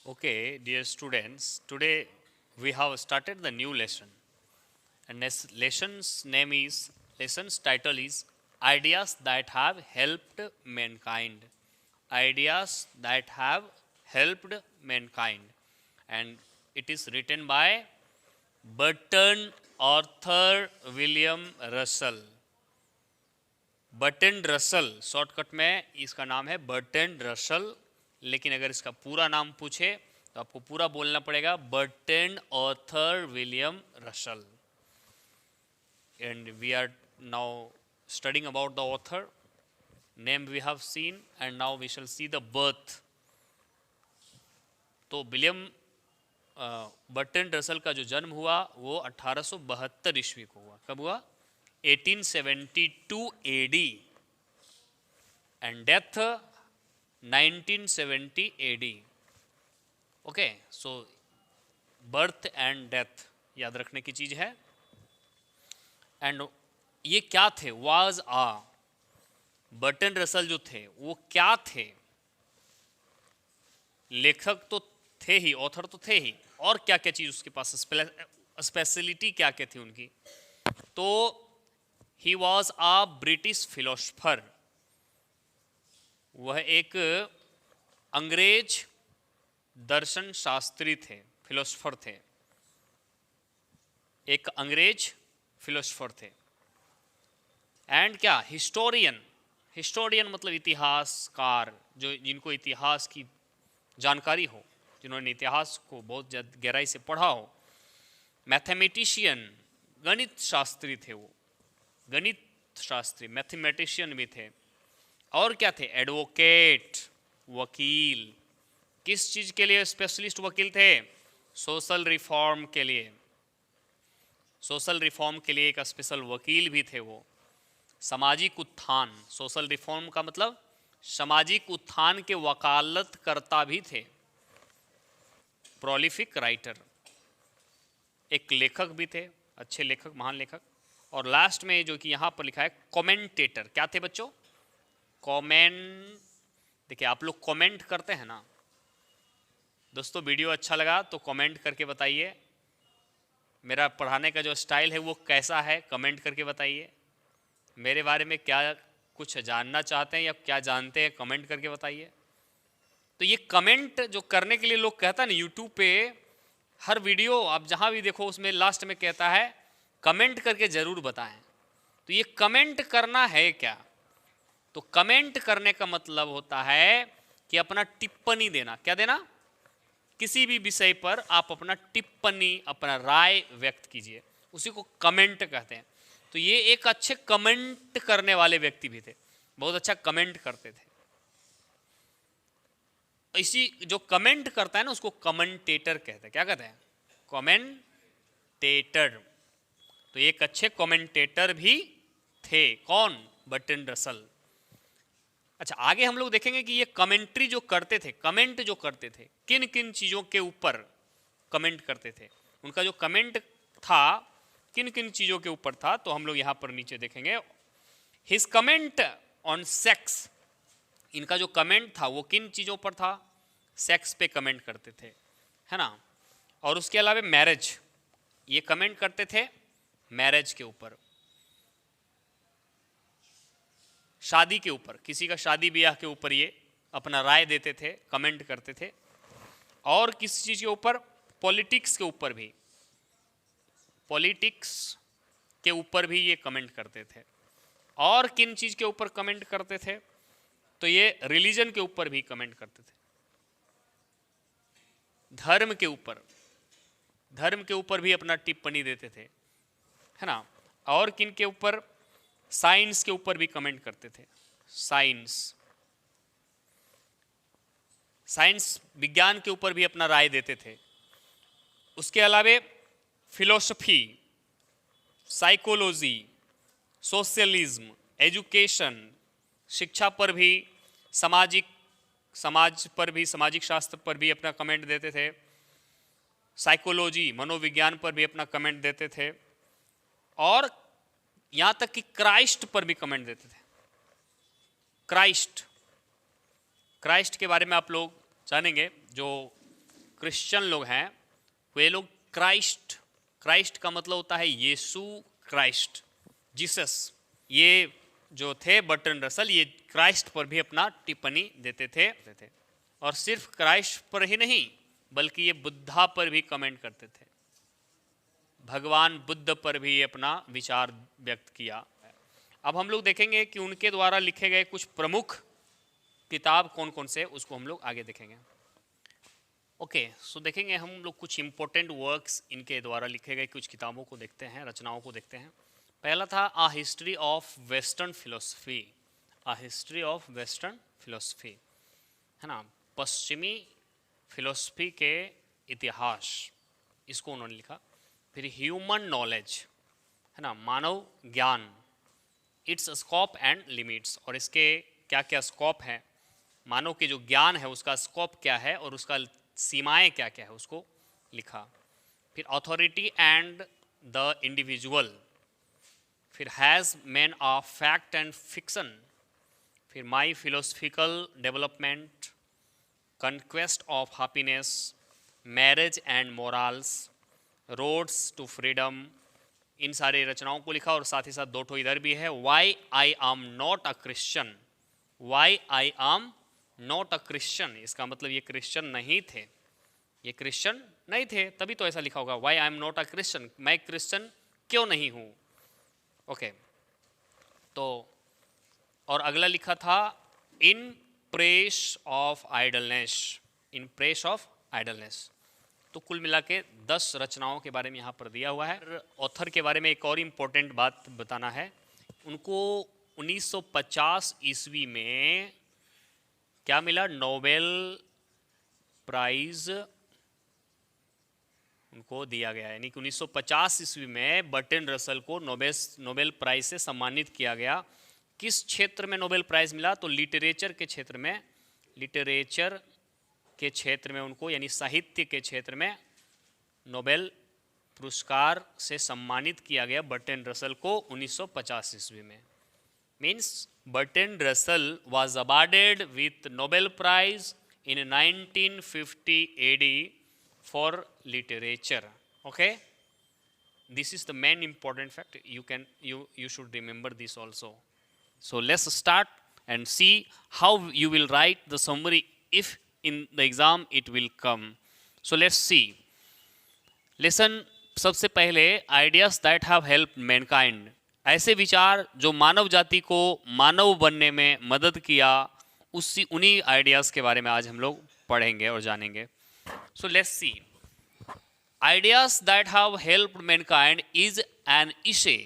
Okay, dear students, today we have started the new lesson. And this lesson's title is Ideas That Have Helped Mankind. Ideas that have helped mankind. And it is written by Bertrand Arthur William Russell. Bertrand Russell, shortcut में इसका नाम है Bertrand Russell, लेकिन अगर इसका पूरा नाम पूछे तो आपको पूरा बोलना पड़ेगा Bertrand Arthur William Russell. And we are now studying about the author. Name we have seen and now we shall see the birth. तो विलियम बर्ट्रैंड रसल का जो जन्म हुआ वो 1872 ईस्वी को हुआ. कब हुआ? 1872 AD and death 1970 AD. Okay, so birth and death याद रखने की चीज है. एंड ये क्या थे? वाज आ बर्ट्रैंड रसल जो थे वो क्या थे? लेखक तो थे ही, ऑथर तो थे ही, और क्या क्या चीज उसके पास, स्पेशलिटी क्या क्या थी उनकी? तो he was a British philosopher. वह एक अंग्रेज दर्शन शास्त्री थे, फिलोसफर थे, एक अंग्रेज फिलोसफर थे. एंड क्या? हिस्टोरियन. हिस्टोरियन मतलब इतिहासकार, जो जिनको इतिहास की जानकारी हो, जिन्होंने इतिहास को बहुत गहराई से पढ़ा हो. मैथमेटिशियन, गणित शास्त्री थे वो, गणित शास्त्री, मैथमेटिशियन भी थे. और क्या थे? एडवोकेट, वकील. किस चीज के लिए स्पेशलिस्ट वकील थे? सोशल रिफॉर्म के लिए. सोशल रिफॉर्म के लिए एक स्पेशल वकील भी थे वो. सामाजिक उत्थान, सोशल रिफॉर्म का मतलब सामाजिक उत्थान के वकालत करता भी थे. प्रोलिफिक राइटर, एक लेखक भी थे, अच्छे लेखक, महान लेखक. और लास्ट में जो कि यहाँ पर लिखा है कमेंटेटर. क्या थे बच्चों? कमेंट. देखिए, आप लोग कमेंट करते हैं ना दोस्तों. वीडियो अच्छा लगा तो कमेंट करके बताइए. मेरा पढ़ाने का जो स्टाइल है वो कैसा है, कमेंट करके बताइए. मेरे बारे में क्या कुछ जानना चाहते हैं या क्या जानते हैं, कमेंट करके बताइए. तो ये कमेंट जो करने के लिए लोग कहता है ना, यूट्यूब पे हर वीडियो आप जहाँ भी देखो उसमें लास्ट में कहता है कमेंट करके ज़रूर बताएं. तो ये कमेंट करना है क्या? तो कमेंट करने का मतलब होता है कि अपना टिप्पणी देना. क्या देना? किसी भी विषय पर आप अपना टिप्पणी, अपना राय व्यक्त कीजिए, उसी को कमेंट कहते हैं. तो ये एक अच्छे कमेंट करने वाले व्यक्ति भी थे, बहुत अच्छा कमेंट करते थे. इसी जो कमेंट करता है ना उसको कमेंटेटर कहते हैं. क्या कहते हैं? कमेंटेटर. तो एक अच्छे कमेंटेटर भी थे. कौन? Bertrand Russell. अच्छा, आगे हम लोग देखेंगे कि ये कमेंट्री जो करते थे, कमेंट जो करते थे, किन किन चीज़ों के ऊपर कमेंट करते थे, उनका जो कमेंट था किन किन चीज़ों के ऊपर था. तो हम लोग यहाँ पर नीचे देखेंगे. His comment on sex. इनका जो कमेंट था वो किन चीज़ों पर था? सेक्स पे कमेंट करते थे, है ना. और उसके अलावा मैरिज, ये कमेंट करते थे मैरिज के ऊपर, शादी के ऊपर, किसी का शादी ब्याह के ऊपर ये अपना राय देते थे, कमेंट करते थे. और किसी चीज़ के ऊपर? पॉलिटिक्स के ऊपर भी, पॉलिटिक्स के ऊपर भी ये कमेंट करते थे. और किन चीज़ के ऊपर कमेंट करते थे? तो ये रिलीजन के ऊपर भी कमेंट करते थे, धर्म के ऊपर, धर्म के ऊपर भी अपना टिप्पणी देते थे, है ना. और किन के ऊपर? साइंस के ऊपर भी कमेंट करते थे. साइंस, साइंस विज्ञान के ऊपर भी अपना राय देते थे. उसके अलावे फिलोसफी, साइकोलॉजी, सोशलिज्म, एजुकेशन, शिक्षा पर भी, समाज पर भी, सामाजिक शास्त्र पर भी अपना कमेंट देते थे. साइकोलॉजी, मनोविज्ञान पर भी अपना कमेंट देते थे. और यहाँ तक कि क्राइस्ट पर भी कमेंट देते थे. क्राइस्ट, क्राइस्ट के बारे में आप लोग जानेंगे, जो क्रिश्चियन लोग हैं वे लोग क्राइस्ट, क्राइस्ट का मतलब होता है यीशु क्राइस्ट, जीसस, ये जो थे बर्टन रसल, ये क्राइस्ट पर भी अपना टिप्पणी देते थे और सिर्फ क्राइस्ट पर ही नहीं बल्कि ये बुद्धा पर भी कमेंट करते थे, भगवान बुद्ध पर भी अपना विचार व्यक्त किया। अब हम लोग देखेंगे कि उनके द्वारा लिखे गए कुछ प्रमुख किताब कौन कौन से, उसको हम लोग आगे देखेंगे। ओके, सो देखेंगे हम लोग कुछ इंपॉर्टेंट वर्क्स इनके द्वारा लिखे गए कुछ किताबों को देखते हैं, रचनाओं को देखते हैं। पहला था a history of western philosophy, a history of western philosophy, है ना, पश्चिमी फिलोसफी के इतिहास, इसको उन्होंने लिखा। फिर ह्यूमन नॉलेज, है ना, मानव ज्ञान, इट्स स्कोप एंड लिमिट्स, और इसके क्या क्या स्कोप है, मानव के जो ज्ञान है उसका स्कोप क्या है और उसका सीमाएं क्या क्या है, उसको लिखा। फिर अथॉरिटी एंड द इंडिविजुअल, फिर has man of fact and fiction, फिर my philosophical development, conquest of happiness, marriage and morals, roads to freedom, इन सारे रचनाओं को लिखा। और साथ ही साथ दो ठो इधर भी है, why I am not a Christian, why I am not a Christian, इसका मतलब ये क्रिश्चियन नहीं थे, ये क्रिश्चियन नहीं थे तभी तो ऐसा लिखा होगा, why I am not a Christian, मैं क्रिश्चियन क्यों नहीं हूँ। ओके, तो और अगला लिखा था in praise of idleness, in praise of idleness. तो कुल मिला के 10 रचनाओं के बारे में यहाँ पर दिया हुआ है। ऑथर के बारे में एक और इम्पोर्टेंट बात बताना है, उनको 1950 ईस्वी में क्या मिला, नोबेल प्राइज उनको दिया गया, यानी कि 1950 ईस्वी में बर्टन रसल को नोबेल प्राइज से सम्मानित किया गया। किस क्षेत्र में नोबेल प्राइज मिला, तो लिटरेचर के क्षेत्र में, लिटरेचर के क्षेत्र में उनको, यानी साहित्य के क्षेत्र में नोबेल पुरस्कार से सम्मानित किया गया बर्टन रसल को 1950 ईस्वी में। Means Burton Russell was awarded with Nobel Prize in 1950 AD for literature. Okay, this is the main important fact. You should remember this also. So let's start and see how you will write the summary if in the exam it will come. So let's see. Lesson सबसे पहले ideas that have helped mankind, ऐसे विचार जो मानव जाति को मानव बनने में मदद किया, उन्हीं आइडियाज़ के बारे में आज हम लोग पढ़ेंगे और जानेंगे। So let's see, ideas that have helped mankind is an essay.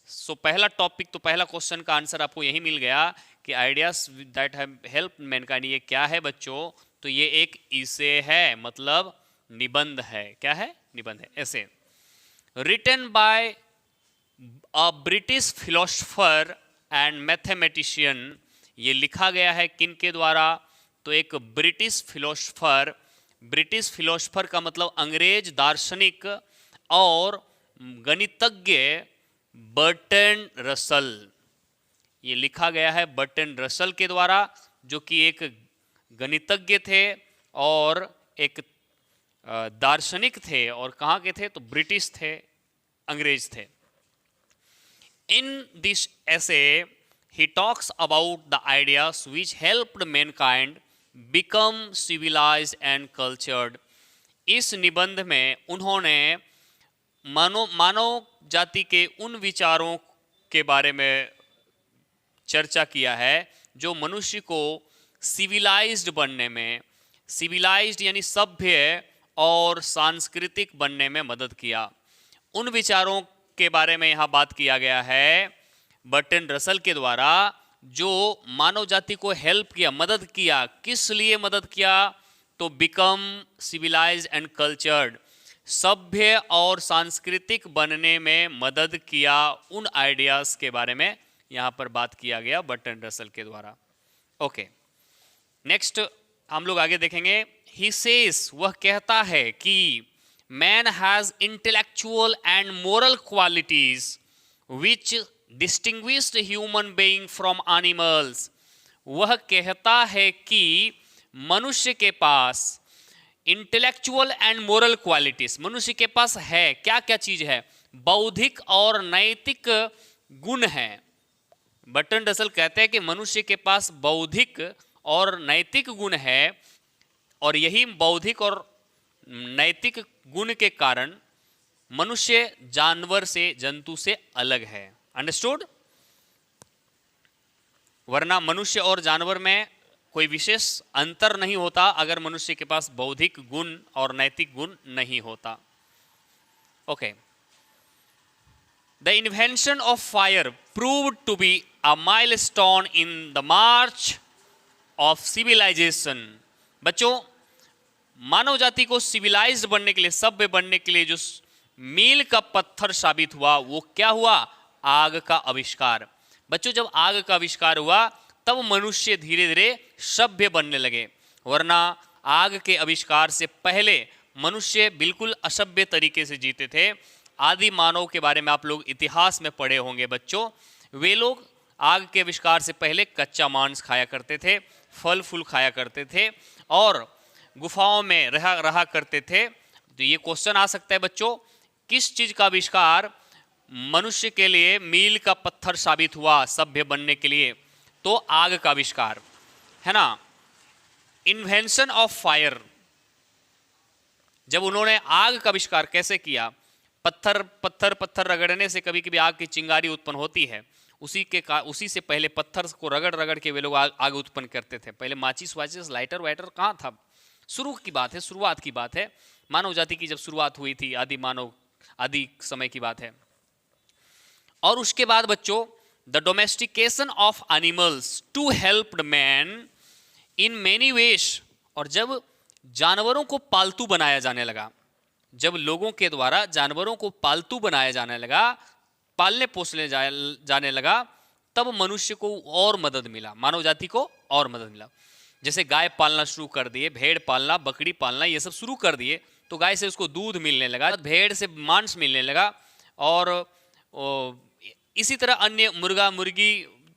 So पहला टॉपिक, तो पहला क्वेश्चन का आंसर आपको यही मिल गया कि ideas that have helped Mankind ये क्या है बच्चों, तो ये एक इशे है, मतलब निबंध है। क्या है, निबंध है, ऐसे। Written by a British philosopher and mathematician, ये लिखा गया है किन के द्वारा, तो एक ब्रिटिश फिलोसोफर, ब्रिटिश फिलोसोफर का मतलब अंग्रेज दार्शनिक और गणितज्ञ बर्टन रसल, ये लिखा गया है बर्टन रसल के द्वारा, जो कि एक गणितज्ञ थे और एक दार्शनिक थे, और कहाँ के थे, तो ब्रिटिश थे, अंग्रेज थे। In this essay, he talks about the ideas which helped mankind become civilized and cultured. इस निबंध में उन्होंने मानव जाति के उन विचारों के बारे में चर्चा किया है जो मनुष्य को सिविलाइज्ड बनने में, सिविलाइज्ड यानी सभ्य और सांस्कृतिक बनने में मदद किया। उन विचारों के बारे में यहाँ बात किया गया है बर्टन रसल के द्वारा, जो मानव जाति को हेल्प किया, मदद किया। किस लिए मदद किया, तो बिकम सिविलाइज्ड एंड कल्चर्ड, सभ्य और सांस्कृतिक बनने में मदद किया। उन आइडियाज़ के बारे में यहाँ पर बात किया गया बर्टन रसल के द्वारा। ओके, नेक्स्ट हम लोग आगे देखेंगे। ही सेज, वह कहता है कि man has intellectual and moral qualities which distinguish the human being from animals. वह कहता है कि मनुष्य के पास इंटेलेक्चुअल एंड मोरल क्वालिटीज, मनुष्य के पास है क्या क्या चीज है? बौद्धिक और नैतिक गुण है। बर्ट्रैंड रसल कहते हैं कि मनुष्य के पास बौद्धिक और नैतिक गुण है, और यही बौद्धिक और नैतिक गुण के कारण मनुष्य जानवर से, जंतु से अलग है। अंडरस्टूड? वरना मनुष्य और जानवर में कोई विशेष अंतर नहीं होता अगर मनुष्य के पास बौद्धिक गुण और नैतिक गुण नहीं होता। Okay, the invention of fire proved to be a milestone in the march of civilization. बच्चों, मानव जाति को सिविलाइज्ड बनने के लिए, सभ्य बनने के लिए जो मील का पत्थर साबित हुआ वो क्या हुआ? आग का आविष्कार। बच्चों, जब आग का आविष्कार हुआ तब मनुष्य धीरे धीरे सभ्य बनने लगे, वरना आग के आविष्कार से पहले मनुष्य बिल्कुल असभ्य तरीके से जीते थे। आदि मानव के बारे में आप लोग इतिहास में पढ़े होंगे बच्चों। वे लोग आग के आविष्कार से पहले कच्चा मांस खाया करते थे, फल फूल खाया करते थे और गुफाओं में रहा करते थे। तो ये क्वेश्चन आ सकता है बच्चों, किस चीज का आविष्कार मनुष्य के लिए मील का पत्थर साबित हुआ सभ्य बनने के लिए? तो आग का आविष्कार है ना। इन्वेंशन ऑफ फायर, जब उन्होंने आग का आविष्कार कैसे किया? पत्थर रगड़ने से कभी कभी आग की चिंगारी उत्पन्न होती है, उसी से पहले पत्थर को रगड़ के वे लोग आग उत्पन्न करते थे। पहले माचिस वाचिस लाइटर वाइटर कहाँ था? शुरुआत की बात है, मानव जाति की जब शुरुआत हुई थी, आदि समय की बात है। और उसके बाद बच्चों, the domestication of animals to help man in many ways. और जब जानवरों को पालतू बनाया जाने लगा, जब लोगों के द्वारा जानवरों को पालतू बनाया जाने लगा, पालने पोसने जाने लगा, तब मनुष्य को और मदद मिला, मानव जाति को और मदद मिला। जैसे गाय पालना शुरू कर दिए, भेड़ पालना, बकरी पालना, ये सब शुरू कर दिए, तो गाय से उसको दूध मिलने लगा, भेड़ से मांस मिलने लगा, और इसी तरह अन्य मुर्गा मुर्गी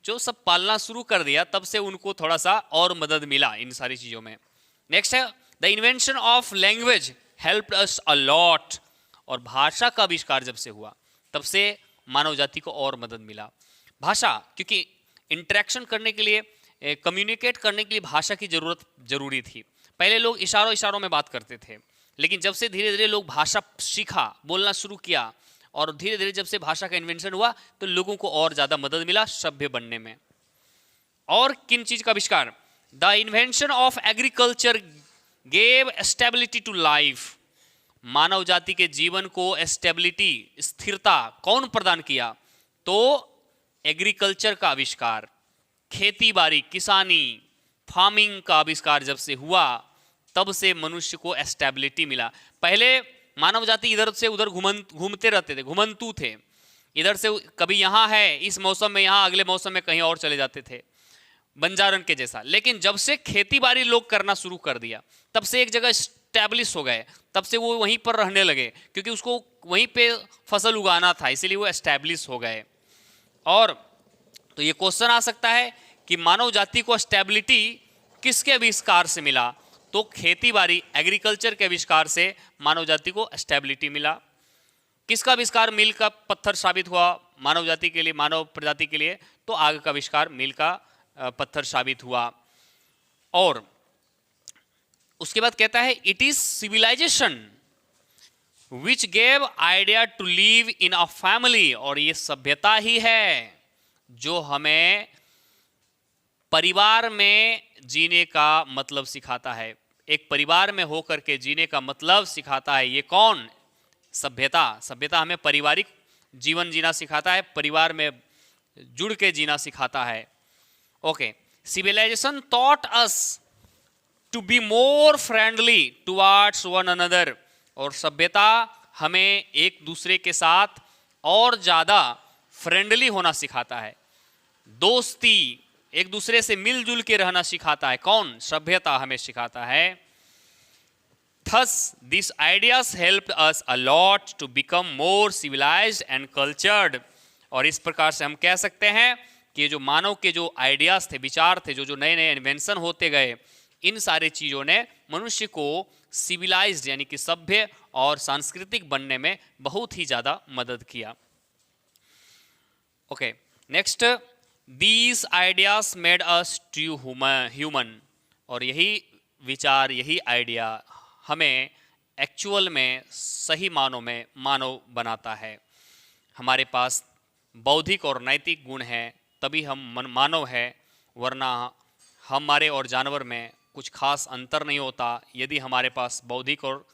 जो सब पालना शुरू कर दिया, तब से उनको थोड़ा सा और मदद मिला इन सारी चीज़ों में। नेक्स्ट है the invention of language helped us a lot. और भाषा का आविष्कार जब से हुआ तब से मानव जाति को और मदद मिला। भाषा, क्योंकि इंटरेक्शन करने के लिए, कम्युनिकेट करने के लिए भाषा की जरूरी थी। पहले लोग इशारों में बात करते थे, लेकिन जब से धीरे धीरे लोग भाषा सीखा, बोलना शुरू किया, और धीरे धीरे जब से भाषा का इन्वेंशन हुआ तो लोगों को और ज़्यादा मदद मिला सभ्य बनने में। और किन चीज़ का आविष्कार? The invention of agriculture gave stability to life. मानव जाति के जीवन को स्टेबिलिटी, स्थिरता कौन प्रदान किया? तो एग्रीकल्चर का आविष्कार, खेती बाड़ी, किसानी, फार्मिंग का आविष्कार जब से हुआ तब से मनुष्य को स्टेबिलिटी मिला। पहले मानव जाति इधर से उधर घूमते रहते थे, घुमंतू थे, इधर से कभी यहाँ है, इस मौसम में यहाँ, अगले मौसम में कहीं और चले जाते थे, बंजारन के जैसा। लेकिन जब से खेती बाड़ी लोग करना शुरू कर दिया, तब से एक जगह स्टैब्लिश हो गए, तब से वो वहीं पर रहने लगे, क्योंकि उसको वहीं पे फसल उगाना था, इसीलिए वो एस्टैब्लिश हो गए। और तो ये क्वेश्चन आ सकता है कि मानव जाति को स्टेबिलिटी किसके आविष्कार से मिला? तो खेती बाड़ी, एग्रीकल्चर के आविष्कार से मानव जाति को स्टेबिलिटी मिला। किसका आविष्कार मील का पत्थर साबित हुआ मानव जाति के लिए, मानव प्रजाति के लिए? तो आग का आविष्कार मील का पत्थर साबित हुआ। और उसके बाद कहता है it is civilization which gave idea to live in a family. और ये सभ्यता ही है जो हमें परिवार में जीने का मतलब सिखाता है, एक परिवार में होकर के जीने का मतलब सिखाता है। ये कौन? सभ्यता। सभ्यता हमें पारिवारिक जीवन जीना सिखाता है, परिवार में जुड़ के जीना सिखाता है। Okay, civilization taught us to be more friendly towards one another। और सभ्यता हमें एक दूसरे के साथ और ज़्यादा फ्रेंडली होना सिखाता है, दोस्ती, एक दूसरे से मिलजुल के रहना सिखाता है। कौन? सभ्यता हमें सिखाता है। Thus, these ideas helped us a lot to become more civilized and cultured। और इस प्रकार से हम कह सकते हैं कि जो मानव के जो आइडियाज थे, विचार थे, जो नए नए इन्वेंशन होते गए, इन सारे चीज़ों ने मनुष्य को सिविलाइज्ड यानी कि सभ्य और सांस्कृतिक बनने में बहुत ही ज़्यादा मदद किया। Okay, next, these ideas made us true human. और यही विचार, यही आइडिया हमें एक्चुअल में, सही मानों में मानव बनाता है। हमारे पास बौद्धिक और नैतिक गुण हैं, तभी हम मानव है, वरना हमारे और जानवर में कुछ खास अंतर नहीं होता यदि हमारे पास बौद्धिक और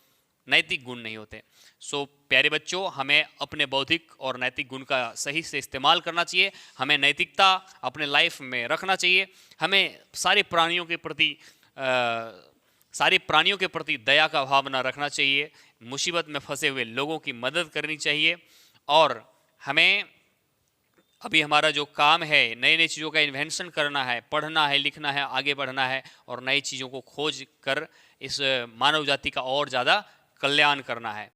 नैतिक गुण नहीं होते। सो प्यारे बच्चों, हमें अपने बौद्धिक और नैतिक गुण का सही से इस्तेमाल करना चाहिए। हमें नैतिकता अपने लाइफ में रखना चाहिए। हमें सारे प्राणियों के प्रति दया का भावना रखना चाहिए। मुसीबत में फंसे हुए लोगों की मदद करनी चाहिए। और हमें अभी हमारा जो काम है, नई नई चीज़ों का इन्वेंशन करना है, पढ़ना है, लिखना है, आगे बढ़ना है और नई चीज़ों को खोज कर इस मानव जाति का और ज़्यादा कल्याण करना है।